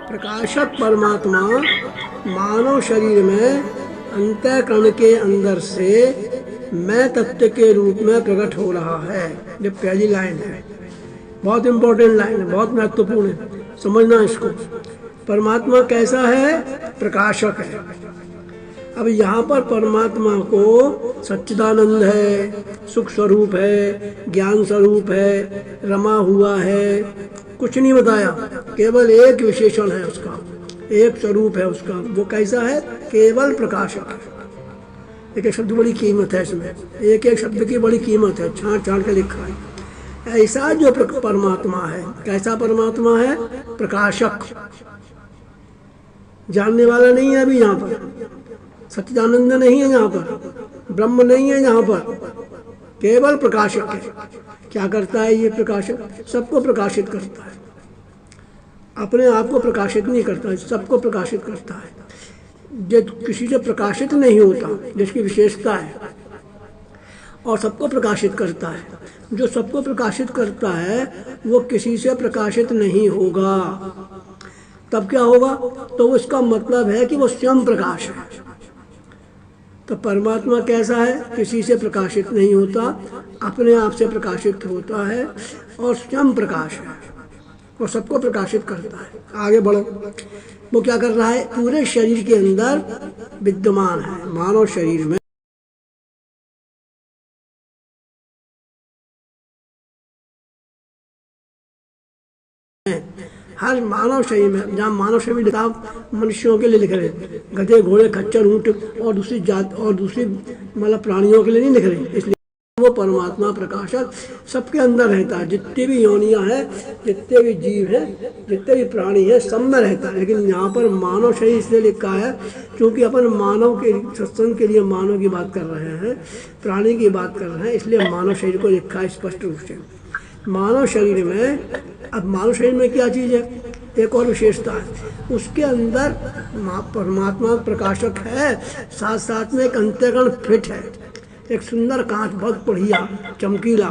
प्रकाशक परमात्मा मानव शरीर में अंतःकरण के अंदर से मैं तत्व के रूप में प्रकट हो रहा है। ये पहली लाइन है, बहुत इंपॉर्टेंट लाइन है, बहुत महत्वपूर्ण है, समझना इसको। परमात्मा कैसा है? प्रकाशक है। अब यहाँ पर परमात्मा को सच्चिदानंद है, सुख स्वरूप है, ज्ञान स्वरूप है, रमा हुआ है, कुछ नहीं बताया, केवल एक विशेषण है उसका, एक स्वरूप है उसका। वो कैसा है? केवल प्रकाशक है। एक एक शब्द बड़ी कीमत है इसमें, एक एक शब्द की बड़ी कीमत है, छांट छांट के लिखा है। ऐसा जो परमात्मा है, कैसा परमात्मा है? प्रकाशक। जानने वाला नहीं है अभी यहाँ पर, सच्चिदानंद नहीं है यहाँ पर, ब्रह्म नहीं है यहाँ पर, केवल प्रकाशक है। क्या करता है ये प्रकाशक? सबको प्रकाशित करता है, अपने आप को प्रकाशित नहीं करता, सबको प्रकाशित करता है। जो किसी से प्रकाशित नहीं होता, जिसकी विशेषता है, और सबको प्रकाशित करता है। जो सबको प्रकाशित करता है वो किसी से प्रकाशित नहीं होगा। तब क्या होगा? तो उसका मतलब है कि वो स्वयं प्रकाश है। तो परमात्मा कैसा है? किसी से प्रकाशित नहीं होता, अपने आप से प्रकाशित होता है और स्वयं प्रकाश है, वो सबको प्रकाशित करता है। आगे बढ़ो। वो क्या कर रहा है? पूरे शरीर के अंदर विद्यमान है, मानव शरीर में। हर मानव शरीर में, जहाँ मानव शरीर लिखा मनुष्यों के लिए लिख रहे, गधे घोड़े खच्चर ऊंट और दूसरी जात और दूसरी मतलब प्राणियों के लिए नहीं लिख रहे। इसलिए वो परमात्मा प्रकाशक सबके अंदर रहता है। जितने भी योनियां हैं, जितने भी जीव हैं, जितने भी प्राणी हैं, सब में रहता है। लेकिन यहाँ पर मानव शरीर इसलिए लिखा है क्योंकि अपन मानव के सत्संग के लिए मानव की बात कर रहे हैं, प्राणी की बात कर रहे हैं, इसलिए मानव शरीर को लिखा है स्पष्ट रूप से। मानव शरीर में, अब मानव शरीर में क्या चीज़ है? एक और विशेषता है, उसके अंदर परमात्मा प्रकाशक है, साथ साथ में एक अंतःकरण फिट है, एक सुंदर कांच, बहुत बढ़िया चमकीला,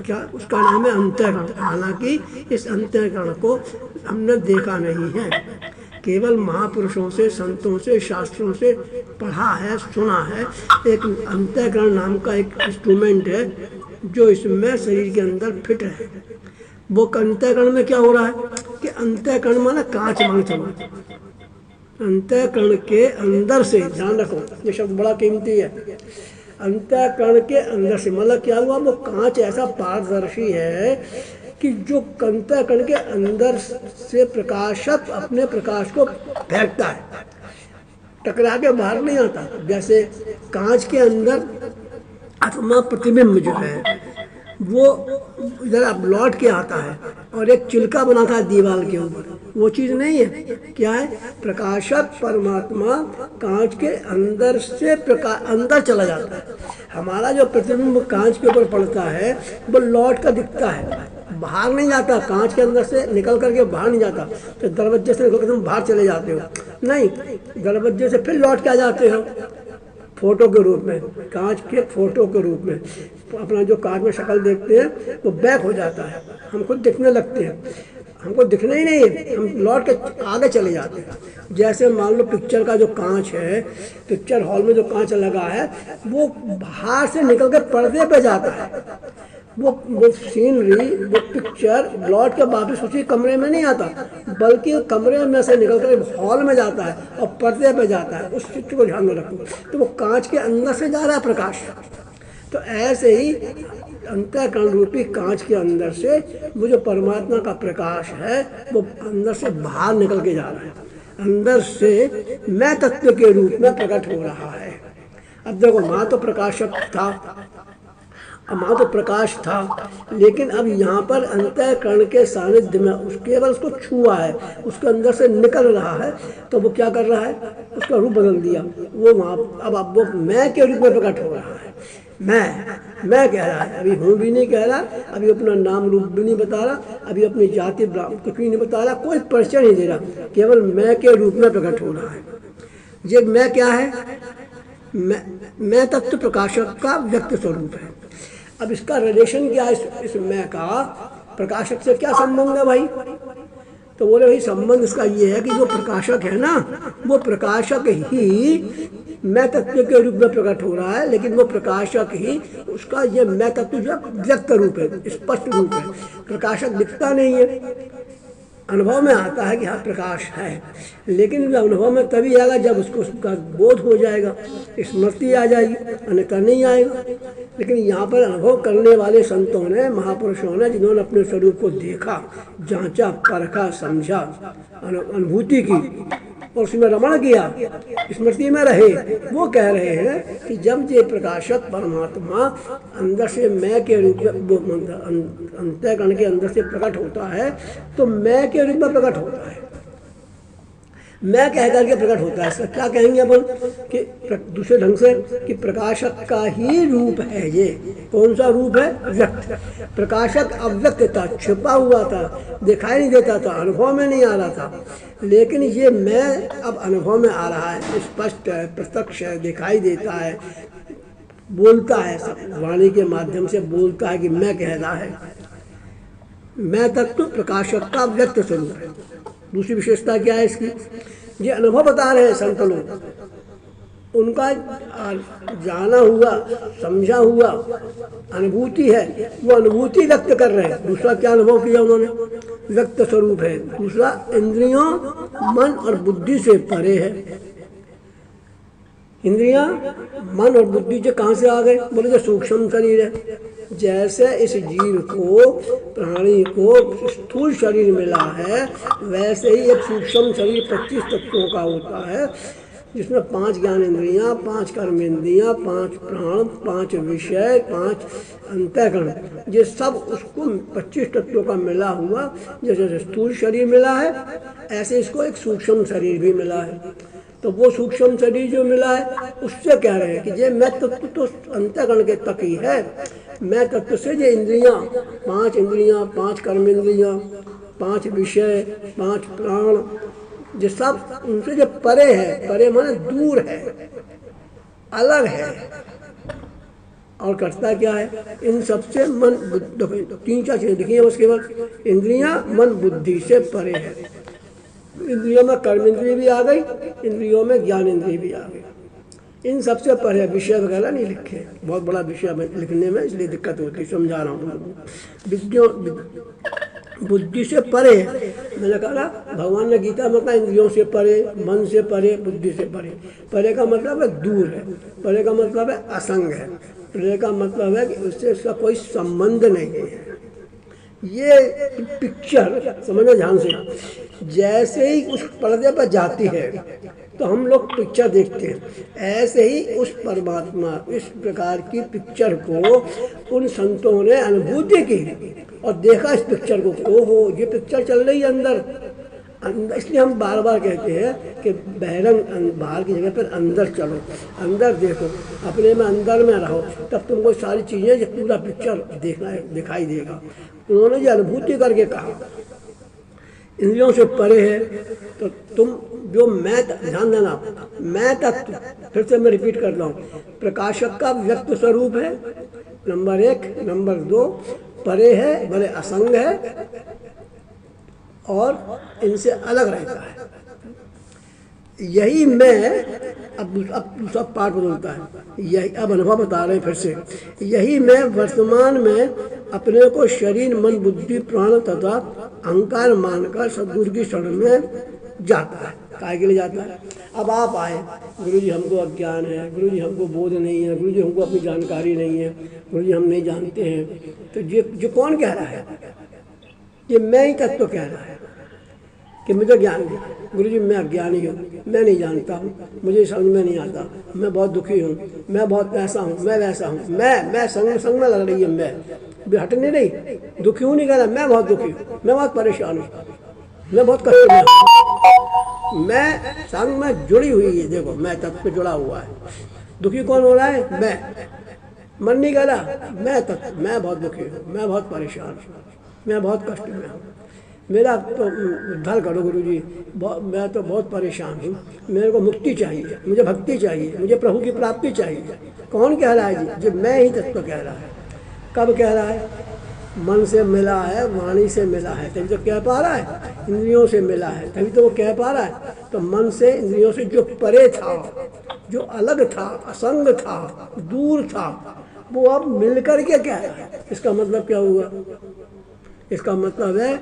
क्या उसका नाम है अंतःकरण। हालांकि इस अंतःकरण को हमने देखा नहीं है, केवल महापुरुषों से, संतों से, शास्त्रों से पढ़ा है, सुना है। एक अंतःकरण नाम का एक इंस्ट्रूमेंट है जो इसमें शरीर के अंदर फिट है। वो अंतःकरण में क्या हो रहा है कि अंतःकरण माना कांच मांग चला, अंतःकरण के अंदर से, ध्यान रखो ये शब्द बड़ा कीमती है, अंतःकरण के अंदर से मतलब क्या हुआ? वो कांच ऐसा पारदर्शी है कि जो अंतःकरण के अंदर से प्रकाशक अपने प्रकाश को फेंकता है, टकरा के बाहर नहीं आता। जैसे कांच के अंदर आत्मा प्रतिबिंब जो है वो इधर अब लौट के आता है और एक चिल्का बनाता है दीवार के ऊपर, वो चीज़ नहीं है। क्या है? प्रकाशक परमात्मा कांच के अंदर से अंदर चला जाता है। हमारा जो प्रतिबिंब कांच के ऊपर पड़ता है वो लौट कर दिखता है, बाहर नहीं जाता, कांच के अंदर से निकल करके बाहर नहीं जाता। तो दरवाजे से निकल कर तुम बाहर चले जाते हो नहीं, दरवाजे से फिर लौट के आ जाते हो फोटो के रूप में, कांच के फोटो के रूप में। अपना जो कांच में शक्ल देखते हैं वो बैक हो जाता है, हम खुद दिखने लगते हैं, हमको दिखना ही नहीं है, हम लौट के आगे चले जाते हैं। जैसे मान लो पिक्चर का जो कांच है, पिक्चर हॉल में जो कांच लगा है वो बाहर से निकल के पर्दे पे जाता है, वो सीनरी, वो पिक्चर लौट के वापस उसी कमरे में नहीं आता, बल्कि कमरे में से निकल कर हॉल में जाता है और पर्दे पे जाता है। उस चित्र को ध्यान में रखो। तो वो कांच के अंदर से जा रहा है प्रकाश। तो ऐसे ही अंतःकरण रूपी कांच के अंदर से वो जो परमात्मा का प्रकाश है वो अंदर से बाहर निकल के जा रहा है, अंदर से मैं तत्व के रूप में प्रकट हो रहा है। अब देखो, माँ तो प्रकाशक था, माँ तो प्रकाश था, लेकिन अब यहाँ पर अंतःकरण के सानिध्य में केवल उसको छुआ है, उसके अंदर से निकल रहा है। तो वो क्या कर रहा है? उसका रूप बदल दिया, वो वहाँ अब वो मैं के रूप में प्रकट हो रहा है। मैं कह रहा है, अभी हूँ भी नहीं कह रहा, अभी अपना नाम रूप भी नहीं बता रहा, अभी अपनी जाति कुछ भी नहीं बता रहा, कोई परिचय नहीं दे रहा, केवल मैं के रूप में प्रकट हो रहा है। ये मैं क्या है? मैं तत्व प्रकाशक का व्यक्त स्वरूप है। अब इसका रिलेशन क्या है? इस मैं का प्रकाशक से क्या संबंध है भाई? तो बोले भाई संबंध इसका ये है कि जो प्रकाशक है ना, वो प्रकाशक ही मैं तत्व के रूप में प्रकट हो रहा है, लेकिन वो प्रकाशक ही उसका ये मैं तत्व जो व्यक्त रूप है, स्पष्ट रूप है। प्रकाशक दिखता नहीं है, अनुभव में आता है कि हाँ प्रकाश है, लेकिन अनुभव में तभी आएगा जब उसको उसका बोध हो जाएगा, स्मृति आ जाएगी, अन्यथा नहीं आएगा। लेकिन यहाँ पर अनुभव करने वाले संतों ने, महापुरुषों ने, जिन्होंने अपने स्वरूप को देखा, जांचा, परखा, समझा, अनुभूति की और उसमें रमण किया, स्मृति में रहे, वो कह रहे हैं कि जब ये प्रकाशक परमात्मा अंदर से मैं के रूप में, अंतःकरण के अंदर से प्रकट होता है, तो मैं के रूप में प्रकट होता है, मैं कह करके प्रकट होता है। क्या कहेंगे अपन कि दूसरे ढंग से कि प्रकाशक का ही रूप है ये। कौन सा रूप है? व्यक्त। प्रकाशक अव्यक्त था, छिपा हुआ था, दिखाई नहीं देता था, अनुभव में नहीं आ रहा था, लेकिन ये मैं अब अनुभव में आ रहा है, स्पष्ट है, प्रत्यक्ष है, दिखाई देता है, बोलता है, वाणी के माध्यम से बोलता है कि मैं कह रहा है। मैं तत्व प्रकाशक का व्यक्त स्वरूप है। दूसरी विशेषता क्या है इसकी? ये अनुभव बता रहे हैं संत लोग, उनका जाना हुआ, समझा हुआ अनुभूति है, वो अनुभूति व्यक्त कर रहे हैं। दूसरा क्या अनुभव किया उन्होंने? व्यक्त स्वरूप है। दूसरा इंद्रियों, मन और बुद्धि से परे है। इंद्रियां, मन और बुद्धि जो कहाँ से आ गए? बोले जो सूक्ष्म शरीर है। जैसे इस जीव को, प्राणी को स्थूल शरीर मिला है, वैसे ही एक सूक्ष्म शरीर 25 तत्वों का होता है, जिसमें 5 ज्ञान इंद्रियां, 5 कर्म इंद्रियां, 5 प्राण, 5 विषय, 5 अंतःकरण, ये सब उसको 25 तत्वों का मिला हुआ। जैसे स्थूल शरीर मिला है, ऐसे इसको एक सूक्ष्म शरीर भी मिला है। तो वो सूक्ष्म शरीर जो मिला है, उससे कह रहे हैं कि ये मैं तत्व तो अंतःकरण के तक ही है। मैं तत्व से ये इंद्रियां, 5 इंद्रियां, 5 कर्म इंद्रियां, 5 विषय, 5 प्राण, ये सब उनसे जो परे है, परे माने दूर है, अलग है। और करता क्या है? इन सबसे मन, 3-4 चीजें लिखी है बस केवल। इंद्रियां, मन, बुद्धि से परे है। इंद्रियों में कर्म इंद्रिय भी आ गई, इंद्रियों में ज्ञान इंद्रिय भी आ गई। इन सबसे परे विषय वगैरह नहीं लिखे, बहुत बड़ा विषय लिखने में, इसलिए दिक्कत होती है, समझा रहा हूँ। बुद्धि से परे है। मैंने कहा भगवान ने गीता में कहा इंद्रियों से परे, मन से परे, बुद्धि से परे। परे का मतलब है दूर है, परे का मतलब है असंग है, परे का मतलब है कि उससे उसका कोई संबंध नहीं है। ये पिक्चर समझना ध्यान से, जैसे ही उस पर्दे पर जाती है तो हम लोग पिक्चर देखते हैं, ऐसे ही उस परमात्मा, इस प्रकार की पिक्चर को उन संतों ने अनुभूति की और देखा इस पिक्चर को, ओहो ये पिक्चर चल रही है अंदर। इसलिए हम बार बार कहते हैं कि बहिरंग, बाहर की जगह पर अंदर चलो, अंदर देखो, अपने में अंदर में रहो, तब तुमको सारी चीज़ें, पूरा पिक्चर देखना दिखाई देगा। उन्होंने ये अनुभूति करके कहा इंद्रियों से परे है। तो तुम जो मैं, ध्यान देना, मैं तत्व, फिर से मैं रिपीट कर रहा हूँ, प्रकाशक का व्यक्त स्वरूप है, नंबर 1। नंबर 2, परे है, बड़े असंग है और इनसे अलग रहता है। यही मैं, अब दूसरा पार्ट बदलता है, यही अब अनुभव बता रहे हैं फिर से, यही मैं वर्तमान में अपने को शरीर, मन, बुद्धि, प्राण तथा अहंकार मानकर सद्गुरु की शरण में जाता है। काय के लिए जाता है? अब आप आए, गुरु जी हमको अज्ञान है, गुरु जी हमको बोध नहीं है, गुरु जी हमको अपनी जानकारी नहीं है, गुरु जी हम नहीं जानते हैं। तो ये कौन कह रहा है? ये मैं ही तत्व कह रहा है कि मुझे ज्ञान नहीं। गुरु जी मैं अज्ञानी हूँ, मैं नहीं जानता हूँ, मुझे समझ में नहीं आता, मैं बहुत दुखी हूँ, मैं बहुत ऐसा हूँ, मैं वैसा हूँ, मैं संग में लग रही है, मैं हट नहीं रही, दुखी हूँ नहीं कह रहा, मैं बहुत दुखी हूँ, मैं बहुत परेशान हूँ, मैं बहुत कष्ट में हूँ, मैं संग में जुड़ी हुई है। देखो मैं तत्व पे जुड़ा हुआ है। दुखी कौन हो रहा है? मैं। मन नहीं कह रहा, मैं तत्व, मैं बहुत दुखी हूँ, मैं बहुत परेशान हूँ, मैं बहुत कष्ट में हूँ, मेरा तो उद्धार करो गुरु जी, मैं तो बहुत परेशान हूँ, मेरे को मुक्ति चाहिए, मुझे भक्ति चाहिए, मुझे प्रभु की प्राप्ति चाहिए। कौन कह रहा है जी? जो मैं ही तत्व कह रहा है। कब कह रहा है? मन से मिला है, वाणी से मिला है, तभी तो कह पा रहा है। इंद्रियों से मिला है तभी तो वो कह पा रहा है। तो मन से, इंद्रियों से जो परे था, जो अलग था, असंग था, दूर था, वो अब मिल करके क्या है। इसका मतलब क्या हुआ? इसका मतलब है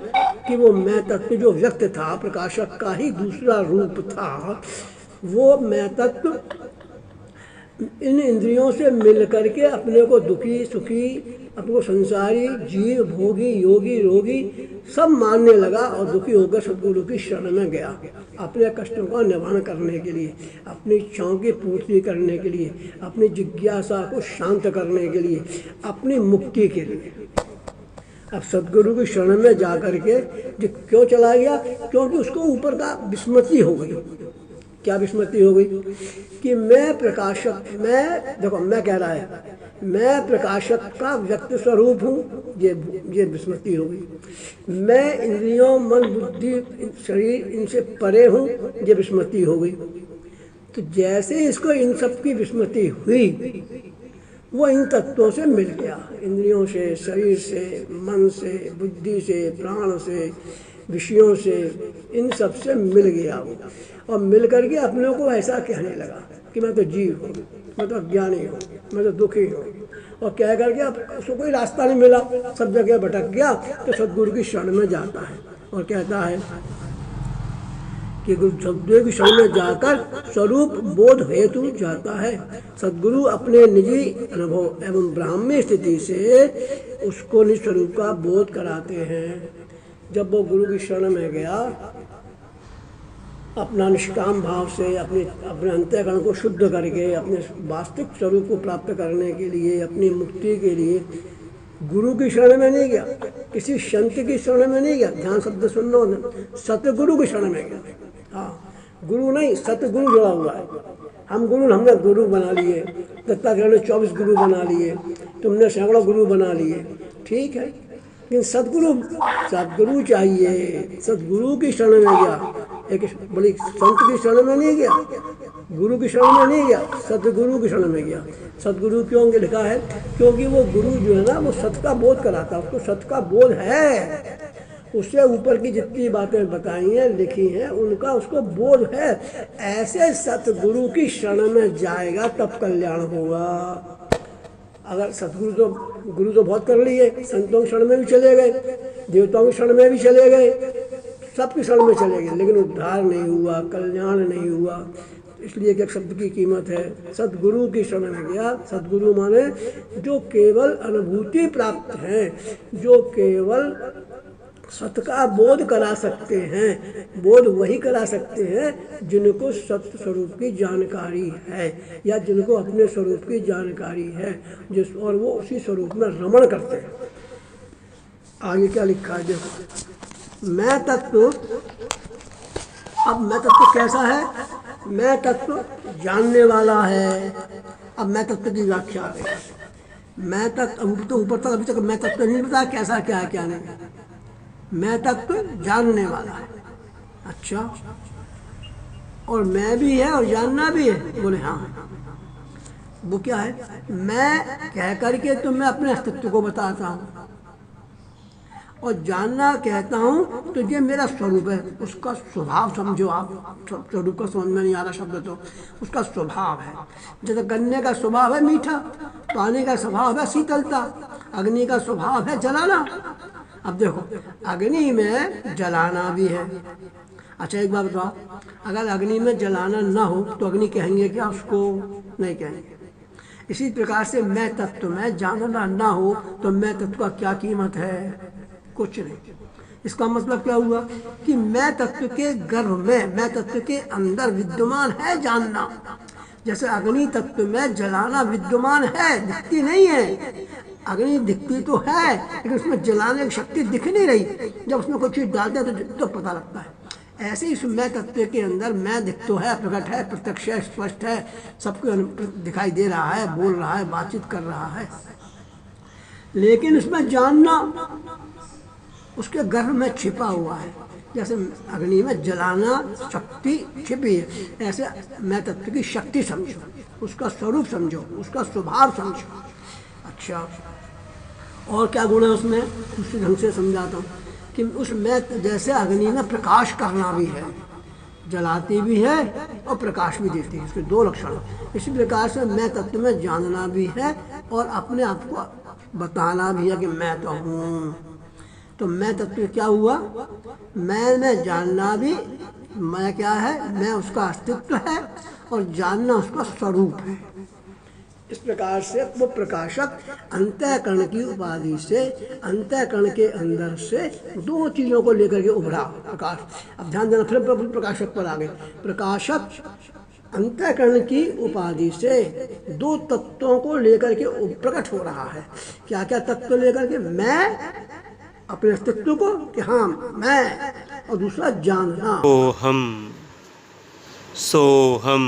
कि वो मैं तत्व जो व्यक्त था, प्रकाशक का ही दूसरा रूप था, वो मैं तत्व इन इंद्रियों से मिल करके अपने को दुखी, सुखी, अपने को संसारी, जीव, भोगी, योगी, रोगी सब मानने लगा और दुखी होकर सदगुरु की शरण में गया, अपने कष्टों का निवारण करने के लिए, अपनी इच्छाओं की पूर्ति करने के लिए, अपनी जिज्ञासा को शांत करने के लिए, अपनी मुक्ति के लिए। अब सदगुरु की शरण में जा करके क्यों चला गया? क्योंकि उसको ऊपर का विस्मृति हो गई। क्या विस्मृति हो गई? कि मैं प्रकाशक, मैं देखो, मैं कह रहा है मैं प्रकाशक का व्यक्त स्वरूप हूँ, ये विस्मृति हो गई। मैं इंद्रियों, मन, बुद्धि, शरीर इनसे परे हूँ, ये विस्मृति हो गई। तो जैसे इसको इन सब की विस्मृति हुई, वो इन तत्वों से मिल गया, इंद्रियों से, शरीर से, मन से, बुद्धि से, प्राण से, विषयों से, इन सब से मिल गया वो। और मिल करके अपने को ऐसा कहने लगा कि मैं तो जीव हूँ, मैं तो अज्ञानी हूँ, मैं तो दुखी हूँ। और कह करके अब उसको कोई रास्ता नहीं मिला, सब जगह भटक गया। तो सदगुरु की शरण में जाता है और कहता है कि सदगुरु की शरण में जाकर स्वरूप बोध हेतु जाता है। सदगुरु अपने निजी अनुभव एवं ब्राह्मी स्थिति से उसको निज स्वरूप का बोध कराते हैं। जब वो गुरु की शरण में गया, अपना निष्काम भाव से अपने अंतःकरण को शुद्ध करके अपने वास्तविक स्वरूप को प्राप्त करने के लिए, अपनी मुक्ति के लिए गुरु की शरण में नहीं गया, किसी संत की शरण में नहीं गया। ध्यान शब्द सुनना, सतगुरु की शरण में गया। हाँ, गुरु नहीं, सतगुरु जुड़ा हुआ है। हमने गुरु बना लिए, दत्तात्रेय ने 24 गुरु बना लिए, तुमने सैकड़ों गुरु बना लिए, ठीक है, लेकिन सदगुरु चाहिए। सदगुरु की शरण में गया, एक बड़ी संत की शरण में नहीं गया, गुरु की शरण में नहीं गया, सदगुरु की शरण में गया। सदगुरु क्यों लिखा है? क्योंकि वो गुरु जो है ना, वो सत का बोध कराता है, उसको सत का बोध है। उससे ऊपर की जितनी बातें बताई हैं, लिखी हैं, उनका उसको बोध है। ऐसे सतगुरु की शरण में जाएगा तब कल्याण होगा। अगर गुरु तो बहुत कर लिए, संतों की शरण में भी चले गए, देवताओं की शरण में भी चले गए, सबकी शरण में चले गए, लेकिन उद्धार नहीं हुआ, कल्याण नहीं हुआ। इसलिए कि शब्द की कीमत है। सदगुरु की शरण में गया। सदगुरु माने जो केवल अनुभूति प्राप्त है, जो केवल सत का बोध करा सकते हैं। बोध वही करा सकते हैं जिनको सत्य स्वरूप की जानकारी है, या जिनको अपने स्वरूप की जानकारी है, और वो उसी स्वरूप में रमण करते हैं। आगे क्या लिखा है देखो। मैं तत्व, अब मैं तत्व कैसा है? मैं तत्व जानने वाला है। अब मैं तत्व की व्याख्या है। मैं तत्व तो ऊपर तक अभी तक मैं तत्व नहीं बताया कैसा क्या है क्या नहीं। मैं तत्व जानने वाला है। अच्छा, और मैं भी है और जानना भी है? बोले हाँ। वो क्या है? मैं कह करके तो मैं अपने अस्तित्व को बताता हूँ, और जानना कहता हूँ तो ये मेरा स्वरूप है। उसका स्वभाव समझो आप। स्वरूप का समझ में नहीं आ रहा शब्द तो उसका स्वभाव है। जैसे गन्ने का स्वभाव है मीठा, पानी का स्वभाव है शीतलता, अग्नि का स्वभाव है जलाना। अब देखो, अग्नि में जलाना भी है। अच्छा एक बात बताओ, अगर अग्नि में जलाना ना हो तो अग्नि कहेंगे क्या? उसको नहीं कहेंगे। इसी प्रकार से मैं तत्व में जानना ना हो तो मैं तत्व का क्या कीमत है? कुछ नहीं। इसका मतलब क्या हुआ कि मैं तत्व के गर्भ में, मैं तत्व के अंदर विद्यमान है जानना। जैसे अग्नि तत्व में जलाना विद्यमान है, दिखती नहीं है। अग्नि दिखती तो है लेकिन उसमें जलाने की शक्ति दिख नहीं रही। जब उसमें कोई चीज डालते हैं तो पता लगता है। ऐसे ही इस मैं तत्व के अंदर मैं दिख तो है, प्रकट है, प्रत्यक्ष है, स्पष्ट है, सबको दिखाई दे रहा है, बोल रहा है, बातचीत कर रहा है, लेकिन उसमें जानना उसके गर्भ में छिपा हुआ है। जैसे अग्नि में जलाना शक्ति छिपी है, ऐसे मैं तत्व की शक्ति समझो, उसका स्वरूप समझो, उसका स्वभाव समझो। अच्छा, और क्या गुण है उसमें, दूसरे ढंग से समझाता हूँ कि उस मैं जैसे अग्नि में प्रकाश करना भी है, जलाती भी है और प्रकाश भी देती है, इसके दो लक्षण। इसी प्रकार से मैं तत्व में जानना भी है और अपने आप को बताना भी है कि मैं तो हूँ। तो मैं तत्व क्या हुआ, मैं जानना भी, मैं क्या है, मैं उसका अस्तित्व है और जानना उसका स्वरूप है। इस प्रकार से वो प्रकाशक अंतःकरण की उपाधि से, अंतःकरण के अंदर से दो चीज़ों को लेकर के उभरा प्रकाश। अब ध्यान देना, फिर प्रकाशक पर आ गए। प्रकाशक अंतःकरण की उपाधि से दो तत्वों को लेकर के प्रकट हो रहा है। क्या क्या तत्व लेकर के, मैं अपने अस्तित्व को कि हाँ मैं, और दूसरा जानना, सोहम सोहम।